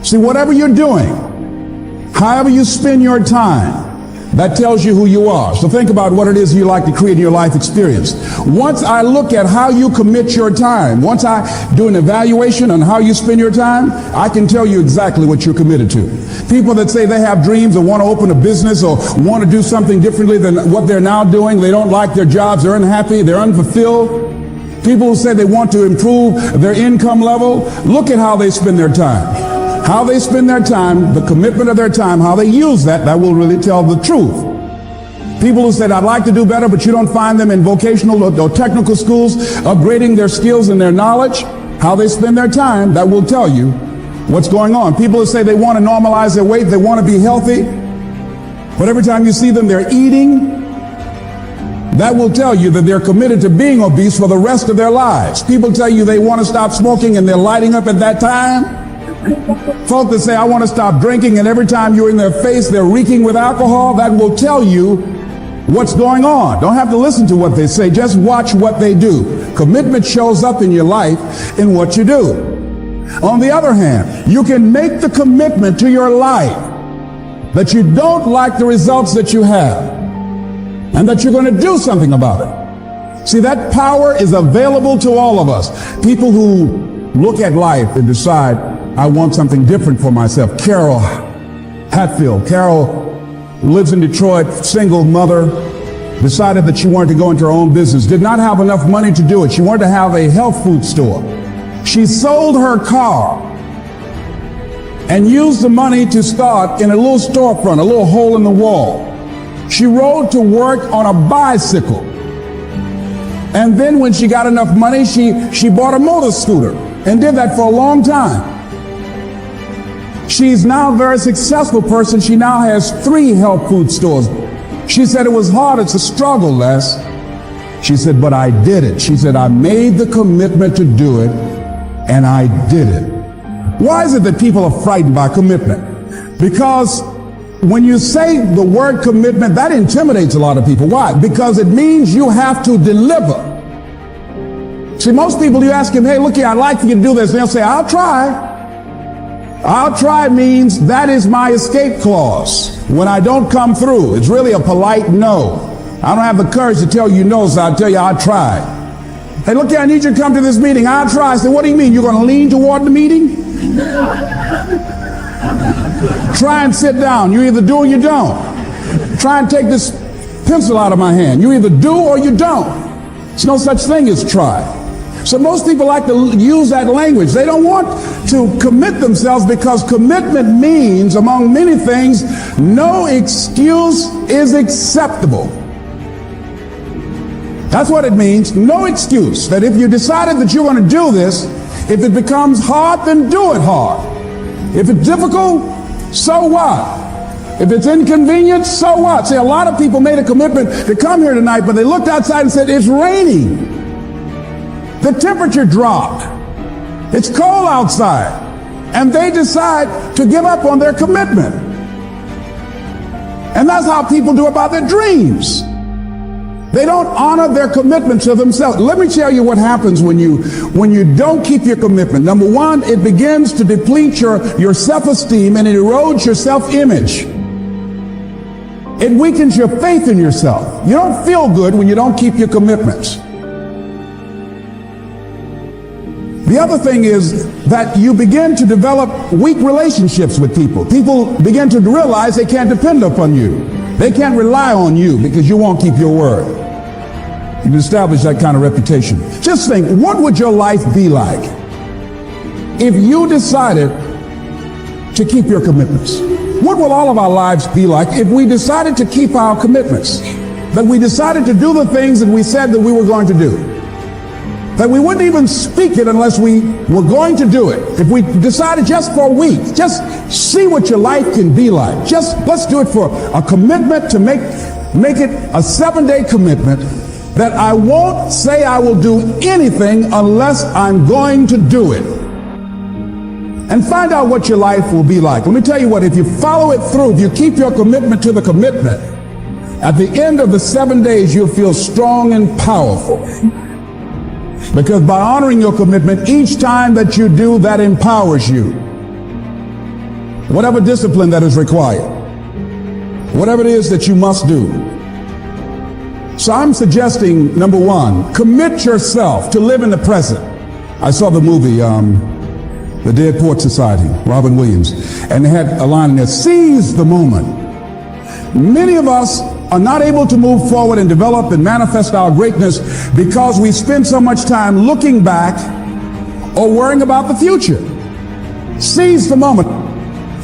See, whatever you're doing, however you spend your time, that tells you who you are. So think about what it is you like to create in your life experience. Once I look at how you commit your time, once I do an evaluation on how you spend your time, I can tell you exactly what you're committed to. People that say they have dreams or want to open a business or want to do something differently than what they're now doing, they don't like their jobs, they're unhappy, they're unfulfilled. People who say they want to improve their income level, look at how they spend their time. How they spend their time, the commitment of their time, how they use that will really tell the truth. People who said, I'd like to do better, but you don't find them in vocational or technical schools, upgrading their skills and their knowledge, how they spend their time, that will tell you what's going on. People who say they want to normalize their weight, they want to be healthy, but every time you see them, they're eating, that will tell you that they're committed to being obese for the rest of their lives. People tell you they want to stop smoking and they're lighting up at that time. Folk that say, I want to stop drinking, and every time you're in their face, they're reeking with alcohol, that will tell you what's going on. Don't have to listen to what they say, just watch what they do. Commitment shows up in your life in what you do. On the other hand, you can make the commitment to your life that you don't like the results that you have, and that you're going to do something about it. See, that power is available to all of us. People who look at life and decide, I want something different for myself. Carol Hatfield. Carol lives in Detroit, single mother, decided that she wanted to go into her own business, did not have enough money to do it. She wanted to have a health food store. She sold her car and used the money to start in a little storefront, a little hole in the wall. She rode to work on a bicycle. And then when she got enough money, she bought a motor scooter and did that for a long time. She's now a very successful person. She now has 3 health food stores. She said it was hard. It's a struggle, Les. She said, but I did it. She said, I made the commitment to do it, and I did it. Why is it that people are frightened by commitment? Because when you say the word commitment, that intimidates a lot of people. Why? Because it means you have to deliver. See, most people, you ask them, hey, look here, I'd like for you to do this. And they'll say, I'll try. I'll try means that is my escape clause. When I don't come through, it's really a polite no. I don't have the courage to tell you no, so I'll tell you I'll try. Hey, look here, I need you to come to this meeting. I'll try. I said, what do you mean? You're going to lean toward the meeting? Try and sit down. You either do or you don't. Try and take this pencil out of my hand. You either do or you don't. There's no such thing as try. So most people like to use that language. They don't want to commit themselves because commitment means, among many things, no excuse is acceptable. That's what it means, no excuse. That if you decided that you're going to do this, if it becomes hard, then do it hard. If it's difficult, so what? If it's inconvenient, so what? See, a lot of people made a commitment to come here tonight, but they looked outside and said, it's raining. The temperature dropped. It's cold outside. And they decide to give up on their commitment. And that's how people do about their dreams. They don't honor their commitment to themselves. Let me tell you what happens when you don't keep your commitment. Number one, it begins to deplete your self-esteem and it erodes your self-image. It weakens your faith in yourself. You don't feel good when you don't keep your commitments. The other thing is that you begin to develop weak relationships with people. People begin to realize they can't depend upon you. They can't rely on you because you won't keep your word. You establish that kind of reputation. Just think, what would your life be like if you decided to keep your commitments? What will all of our lives be like if we decided to keep our commitments? That we decided to do the things that we said that we were going to do. That we wouldn't even speak it unless we were going to do it. If we decided just for a week, just see what your life can be like. Let's do it for a commitment to make it a 7-day commitment that I won't say I will do anything unless I'm going to do it. And find out what your life will be like. Let me tell you what, if you follow it through, if you keep your commitment to the commitment, at the end of the 7 days, you'll feel strong and powerful. Because by honoring your commitment, each time that you do, that empowers you. whatever discipline that is required, whatever it is that you must do. So I'm suggesting, number one, commit yourself to live in the present. I saw the movie, The Dead Poets Society, Robin Williams, and they had a line in there, seize the moment. Many of us are not able to move forward and develop and manifest our greatness because we spend so much time looking back or worrying about the future. Seize the moment.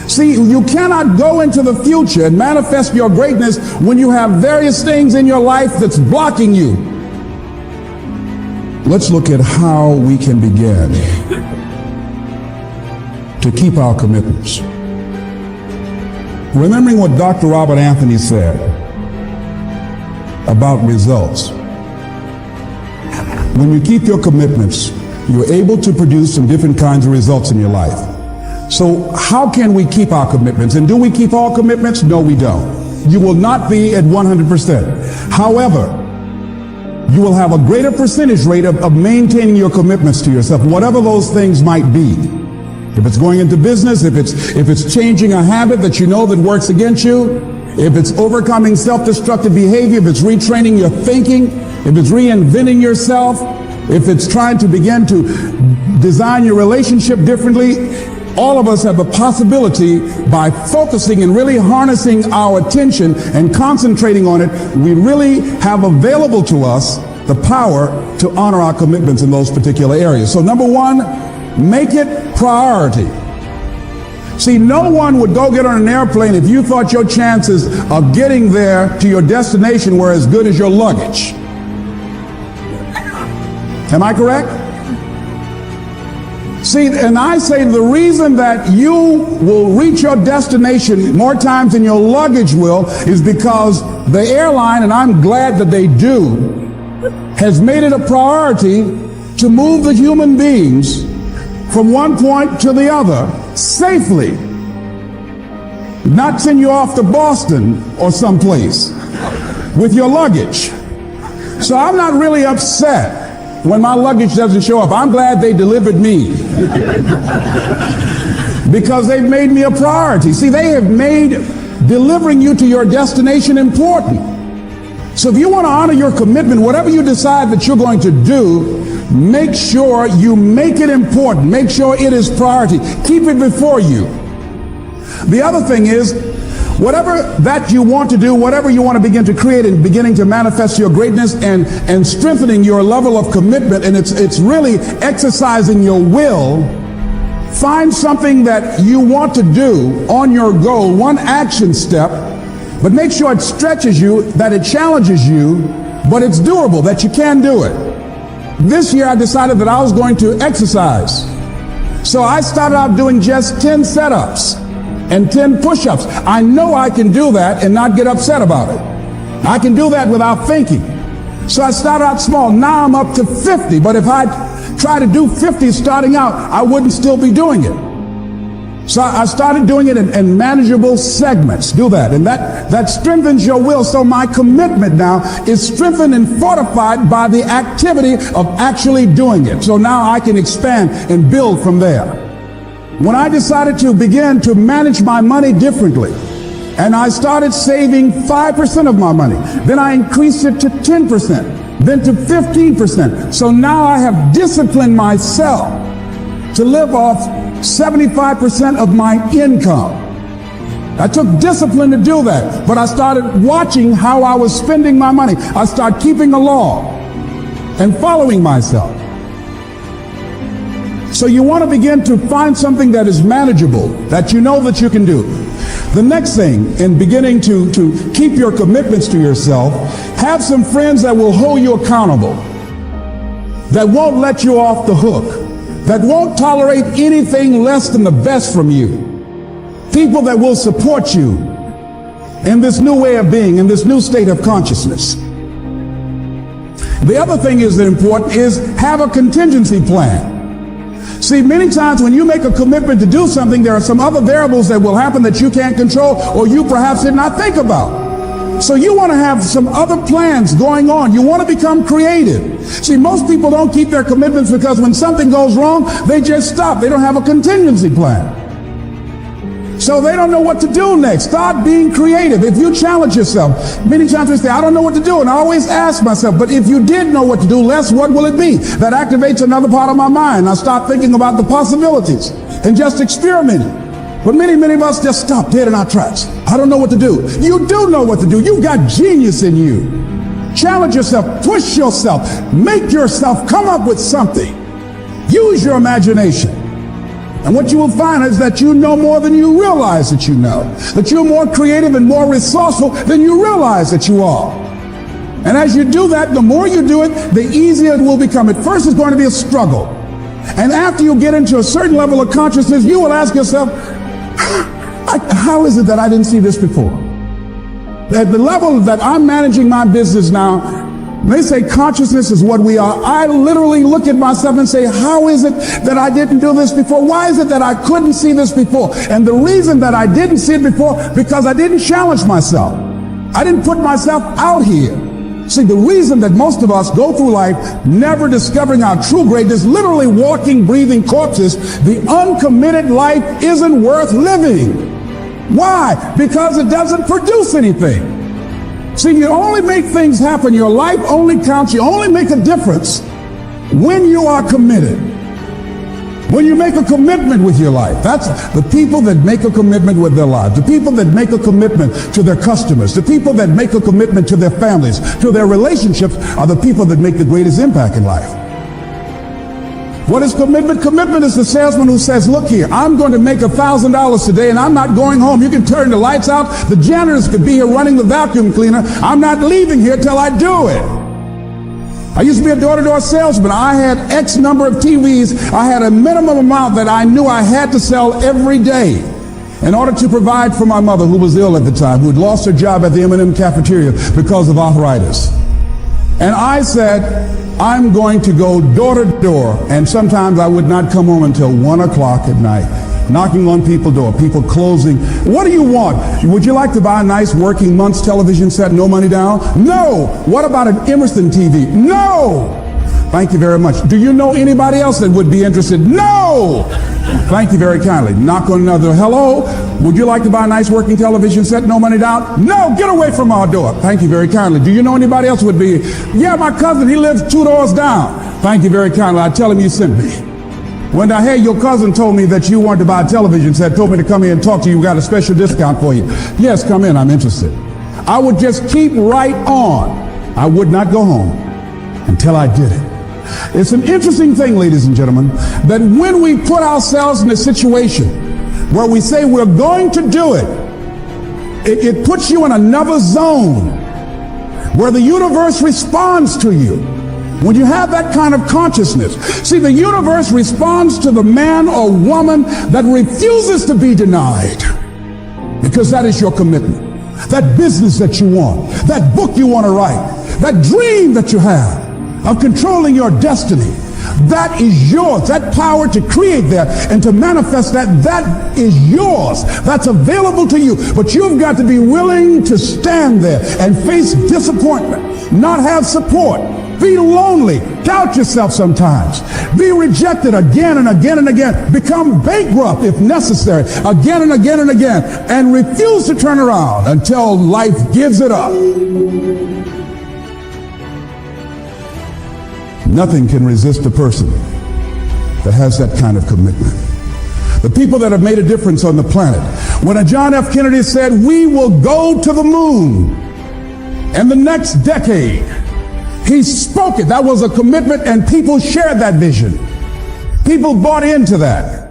See, you cannot go into the future and manifest your greatness when you have various things in your life that's blocking you. Let's look at how we can begin to keep our commitments. Remembering what Dr. Robert Anthony said about results. When you keep your commitments, you're able to produce some different kinds of results in your life. So how can we keep our commitments? And do we keep all commitments? No, we don't. You will not be at 100%. However, you will have a greater percentage rate of maintaining your commitments to yourself, whatever those things might be. If it's going into business, if it's changing a habit that you know that works against you, if it's overcoming self-destructive behavior, if it's retraining your thinking, if it's reinventing yourself, if it's trying to begin to design your relationship differently, all of us have a possibility by focusing and really harnessing our attention and concentrating on it. We really have available to us the power to honor our commitments in those particular areas. So number one, make it priority. See, no one would go get on an airplane if you thought your chances of getting there to your destination were as good as your luggage. Am I correct? See, and I say the reason that you will reach your destination more times than your luggage will is because the airline, and I'm glad that they do, has made it a priority to move the human beings from one point to the other safely. Not send you off to Boston or someplace with your luggage. So I'm not really upset when my luggage doesn't show up. I'm glad they delivered me because they've made me a priority. See, they have made delivering you to your destination important. So if you want to honor your commitment, whatever you decide that you're going to do, make sure you make it important. Make sure it is priority. Keep it before you. The other thing is, whatever that you want to do, whatever you want to begin to create and beginning to manifest your greatness and strengthening your level of commitment, and it's really exercising your will, find something that you want to do on your goal, one action step, but make sure it stretches you, that it challenges you, but it's doable, that you can do it. This year I decided that I was going to exercise. So I started out doing just 10 setups and 10 push-ups. I know I can do that and not get upset about it. I can do that without thinking. So I started out small. Now I'm up to 50. But if I try to do 50 starting out, I wouldn't still be doing it. So I started doing it in manageable segments. Do that. And that strengthens your will. So my commitment now is strengthened and fortified by the activity of actually doing it. So now I can expand and build from there. When I decided to begin to manage my money differently, and I started saving 5% of my money, then I increased it to 10%, then to 15%. So now I have disciplined myself to live off 75% of my income. I took discipline to do that, but I started watching how I was spending my money. I started keeping a log and following myself. So you want to begin to find something that is manageable, that you know that you can do. The next thing, in beginning to keep your commitments to yourself, have some friends that will hold you accountable, that won't let you off the hook, that won't tolerate anything less than the best from you. People that will support you in this new way of being, in this new state of consciousness. The other thing is that important is have a contingency plan. See, many times when you make a commitment to do something, there are some other variables that will happen that you can't control or you perhaps did not think about. So you want to have some other plans going on. You want to become creative. See, most people don't keep their commitments because when something goes wrong, they just stop. They don't have a contingency plan. So they don't know what to do next. Start being creative. If you challenge yourself, many times we say, I don't know what to do. And I always ask myself, but if you did know what to do, Les, what will it be? That activates another part of my mind. I start thinking about the possibilities and just experimenting. But many of us just stop dead in our tracks. I don't know what to do. You do know what to do. You've got genius in you. Challenge yourself, push yourself, make yourself come up with something. Use your imagination. And what you will find is that you know more than you realize that you know. That you're more creative and more resourceful than you realize that you are. And as you do that, the more you do it, the easier it will become. At first, it's going to be a struggle. And after you get into a certain level of consciousness, you will ask yourself, how is it that I didn't see this before? At the level that I'm managing my business now, they say consciousness is what we are. I literally look at myself and say, how is it that I didn't do this before? Why is it that I couldn't see this before? And the reason that I didn't see it before, because I didn't challenge myself. I didn't put myself out here. See, the reason that most of us go through life never discovering our true greatness, literally walking, breathing corpses, the uncommitted life isn't worth living. Why? Because it doesn't produce anything. See, you only make things happen. Your life only counts. You only make a difference when you are committed. When you make a commitment with your life. That's the people that make a commitment with their lives. The people that make a commitment to their customers. The people that make a commitment to their families, to their relationships, are the people that make the greatest impact in life. What is commitment? Commitment is the salesman who says, look here, I'm going to make $1,000 today and I'm not going home. You can turn the lights out. The janitors could be here running the vacuum cleaner. I'm not leaving here till I do it. I used to be a door-to-door salesman. I had X number of TVs. I had a minimum amount that I knew I had to sell every day in order to provide for my mother, who was ill at the time, who had lost her job at the M&M cafeteria because of arthritis. And I said, I'm going to go door to door, and sometimes I would not come home until 1 o'clock at night, knocking on people's door, people closing. What do you want? Would you like to buy a nice working month's television set, no money down? No. What about an Emerson TV? No. Thank you very much. Do you know anybody else that would be interested? No. Thank you very kindly. Knock on another. Hello. Would you like to buy a nice working television set, no money down? No, get away from our door. Thank you very kindly. Do you know anybody else would be? Yeah, my cousin, he lives 2 doors down. Thank you very kindly. I tell him you sent me. When I heard your cousin told me that you wanted to buy a television set, told me to come here and talk to you, we got a special discount for you. Yes, come in, I'm interested. I would just keep right on. I would not go home until I did it. It's an interesting thing, ladies and gentlemen, that when we put ourselves in a situation where we say we're going to do it, it puts you in another zone where the universe responds to you. When you have that kind of consciousness, see, the universe responds to the man or woman that refuses to be denied, because that is your commitment. That business that you want, that book you want to write, that dream that you have of controlling your destiny, that is yours. That power to create that and to manifest that, that is yours. That's available to you. But you've got to be willing to stand there and face disappointment, not have support, be lonely, doubt yourself sometimes, be rejected again and again and again, become bankrupt if necessary, again and again and again, and refuse to turn around until life gives it up. Nothing can resist a person that has that kind of commitment. The people that have made a difference on the planet. When John F. Kennedy said, we will go to the moon in the next decade, he spoke it. That was a commitment, and people shared that vision. People bought into that.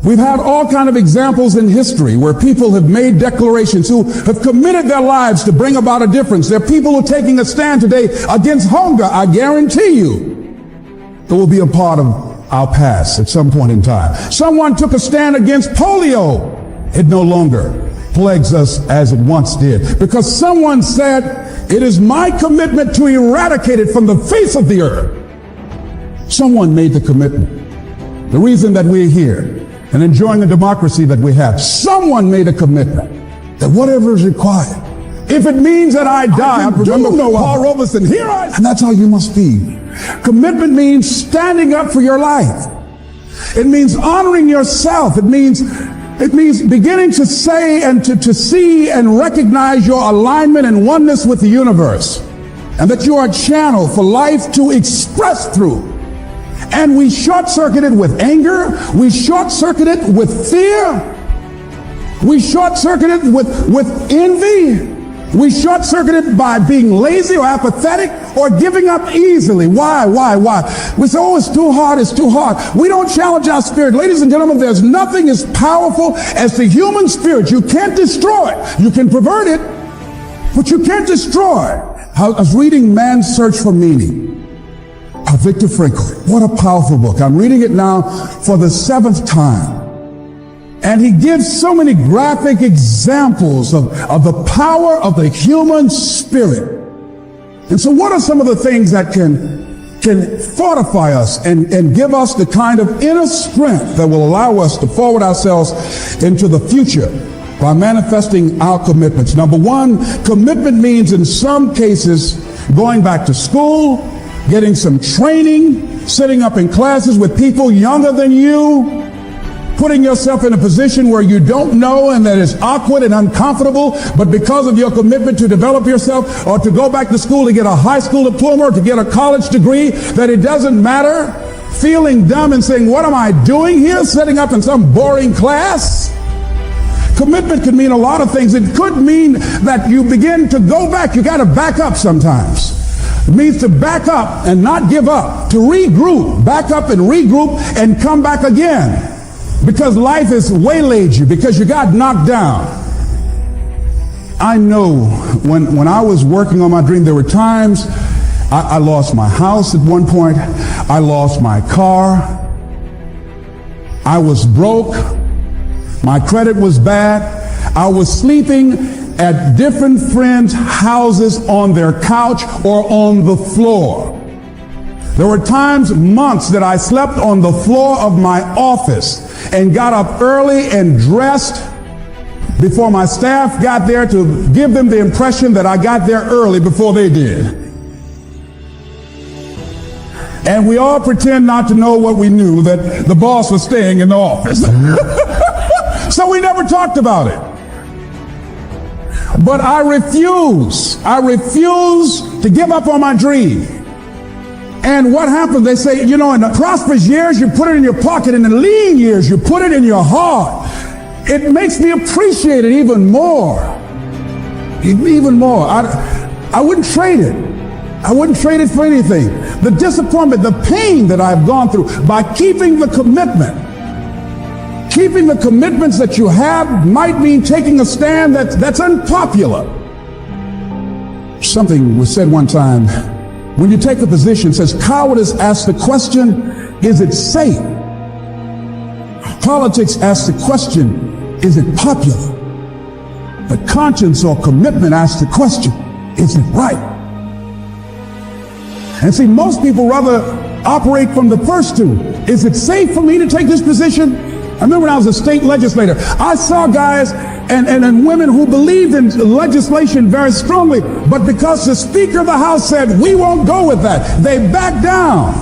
We've had all kinds of examples in history where people have made declarations, who have committed their lives to bring about a difference. There are people who are taking a stand today against hunger. I guarantee you it will be a part of our past at some point in time. Someone took a stand against polio. It no longer plagues us as it once did, because someone said, it is my commitment to eradicate it from the face of the earth. Someone made the commitment. The reason that we're here and enjoying the democracy that we have, someone made a commitment that whatever is required, if it means that I die, I remember Paul Robeson, and that's how you must be. Commitment means standing up for your life. It means honoring yourself. It means It means beginning to say and to see and recognize your alignment and oneness with the universe, and that you are a channel for life to express through. And we short-circuit it with anger. We short-circuit it with fear. We short-circuit it with envy. We short-circuit it by being lazy or apathetic or giving up easily. Why? We say, oh, it's too hard, it's too hard. We don't challenge our spirit. Ladies and gentlemen, there's nothing as powerful as the human spirit. You can't destroy it. You can pervert it, but you can't destroy it. I was reading Man's Search for Meaning by Viktor Frankl. What a powerful book. I'm reading it now for the 7th time. And he gives so many graphic examples of the power of the human spirit. And so what are some of the things that can fortify us and give us the kind of inner strength that will allow us to forward ourselves into the future by manifesting our commitments? Number one, commitment means in some cases going back to school, getting some training, sitting up in classes with people younger than you, putting yourself in a position where you don't know and that is awkward and uncomfortable, but because of your commitment to develop yourself or to go back to school to get a high school diploma or to get a college degree, that it doesn't matter, feeling dumb and saying, what am I doing here, sitting up in some boring class? Commitment could mean a lot of things. It could mean that you begin to go back. You got to back up sometimes. It means to back up and not give up, to regroup, back up and regroup and come back again. Because life has waylaid you, because you got knocked down. I know when I was working on my dream, there were times I lost my house at one point. I lost my car. I was broke. My credit was bad. I was sleeping at different friends' houses on their couch or on the floor. There were times, months, that I slept on the floor of my office and got up early and dressed before my staff got there to give them the impression that I got there early before they did. And we all pretend not to know what we knew, that the boss was staying in the office. So we never talked about it. But I refuse to give up on my dream. And what happens? They say, you know, in the prosperous years, you put it in your pocket. In the lean years, you put it in your heart. It makes me appreciate it even more. Even more. I wouldn't trade it. I wouldn't trade it for anything. The disappointment, the pain that I've gone through by keeping the commitment. Keeping the commitments that you have might mean taking a stand that's unpopular. Something was said one time. When you take a position, it says cowardice asks the question, is it safe? Politics asks the question, is it popular? But conscience or commitment asks the question, is it right? And see, most people rather operate from the first two. Is it safe for me to take this position? I remember when I was a state legislator, I saw guys and women who believed in legislation very strongly, but because the Speaker of the House said, we won't go with that, they backed down.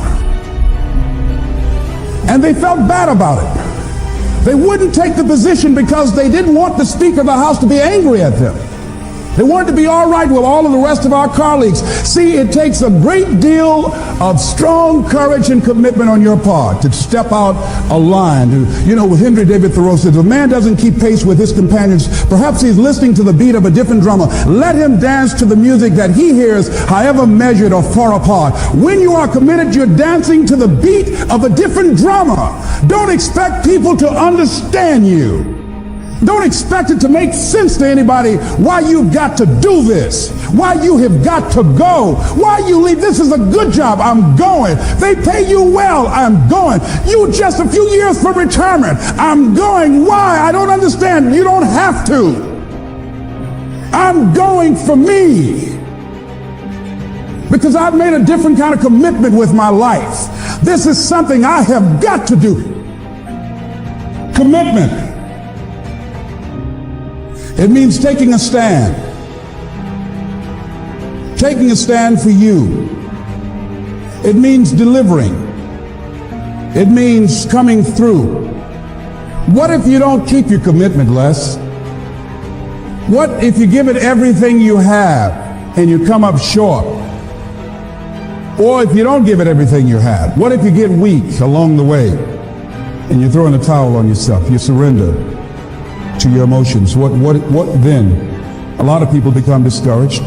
And they felt bad about it. They wouldn't take the position because they didn't want the Speaker of the House to be angry at them. They wanted to be all right with all of the rest of our colleagues. See, it takes a great deal of strong courage and commitment on your part to step out a line. You know, Henry David Thoreau says, a man doesn't keep pace with his companions. Perhaps he's listening to the beat of a different drummer. Let him dance to the music that he hears, however measured or far apart. When you are committed, you're dancing to the beat of a different drummer. Don't expect people to understand you. Don't expect it to make sense to anybody why you've got to do this, why you have got to go, why you leave. This is a good job. I'm going. They pay you well. I'm going. You just a few years from retirement. I'm going. Why? I don't understand. You don't have to. I'm going for me. Because I've made a different kind of commitment with my life. This is something I have got to do. Commitment. It means taking a stand. Taking a stand for you. It means delivering. It means coming through. What if you don't keep your commitment, Les? What if you give it everything you have and you come up short? Or if you don't give it everything you have, what if you get weak along the way and you throw in a towel on yourself, you surrender to your emotions? What then? A lot of people become discouraged,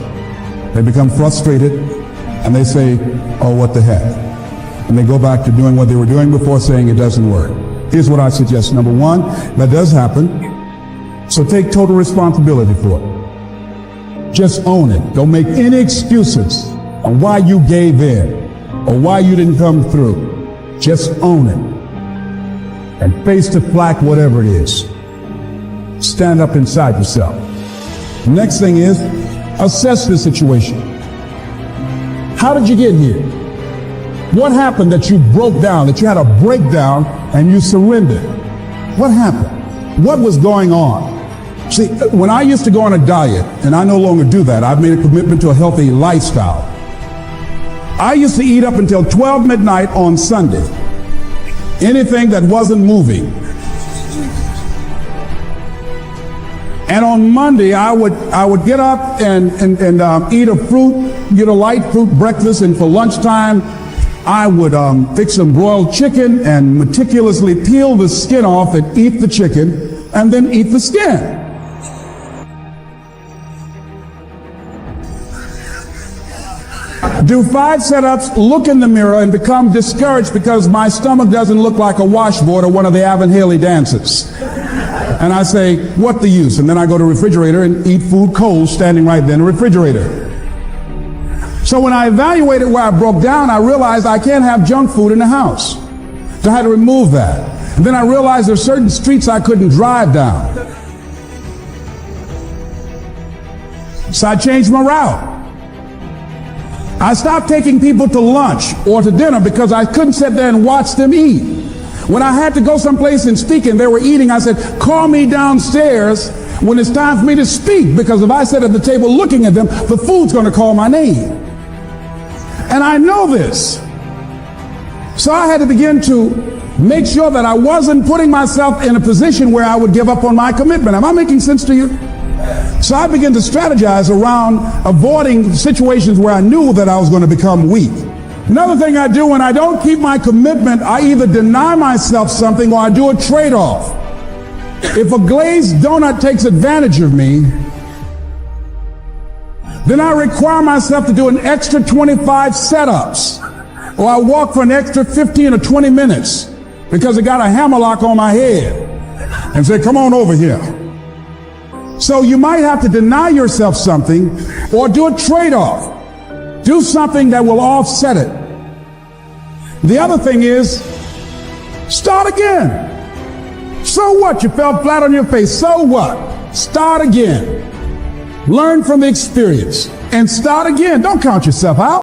they become frustrated, and they say, oh, what the heck? And they go back to doing what they were doing before, saying it doesn't work. Here's what I suggest. Number one, that does happen, so take total responsibility for it. Just own it. Don't make any excuses on why you gave in or why you didn't come through. Just own it and face the flak, whatever it is. Stand up inside yourself. The next thing is, assess the situation. How did you get here? What happened that you broke down, that you had a breakdown and you surrendered? What happened? What was going on? See, when I used to go on a diet, and I no longer do that, I've made a commitment to a healthy lifestyle. I used to eat up until 12 midnight on Sunday. Anything that wasn't moving. And on Monday, I would get up and eat a fruit, get a light fruit breakfast, and for lunchtime, I would fix some broiled chicken and meticulously peel the skin off and eat the chicken, and then eat the skin. Do 5 setups, look in the mirror, and become discouraged because my stomach doesn't look like a washboard or one of the Evan Haley dances. And I say, what the use? And then I go to the refrigerator and eat food cold, standing right there in the refrigerator. So when I evaluated where I broke down, I realized I can't have junk food in the house. So I had to remove that. And then I realized there's certain streets I couldn't drive down. So I changed my route. I stopped taking people to lunch or to dinner because I couldn't sit there and watch them eat. When I had to go someplace and speak and they were eating, I said, call me downstairs when it's time for me to speak, because if I sit at the table looking at them, the food's going to call my name. And I know this. So I had to begin to make sure that I wasn't putting myself in a position where I would give up on my commitment. Am I making sense to you? So I began to strategize around avoiding situations where I knew that I was going to become weak. Another thing I do when I don't keep my commitment, I either deny myself something or I do a trade-off. If a glazed donut takes advantage of me, then I require myself to do an extra 25 setups, or I walk for an extra 15 or 20 minutes because I got a hammerlock on my head and say, come on over here. So you might have to deny yourself something or do a trade-off. Do something that will offset it. The other thing is, start again. So what? You fell flat on your face. So what? Start again. Learn from the experience and start again. Don't count yourself out.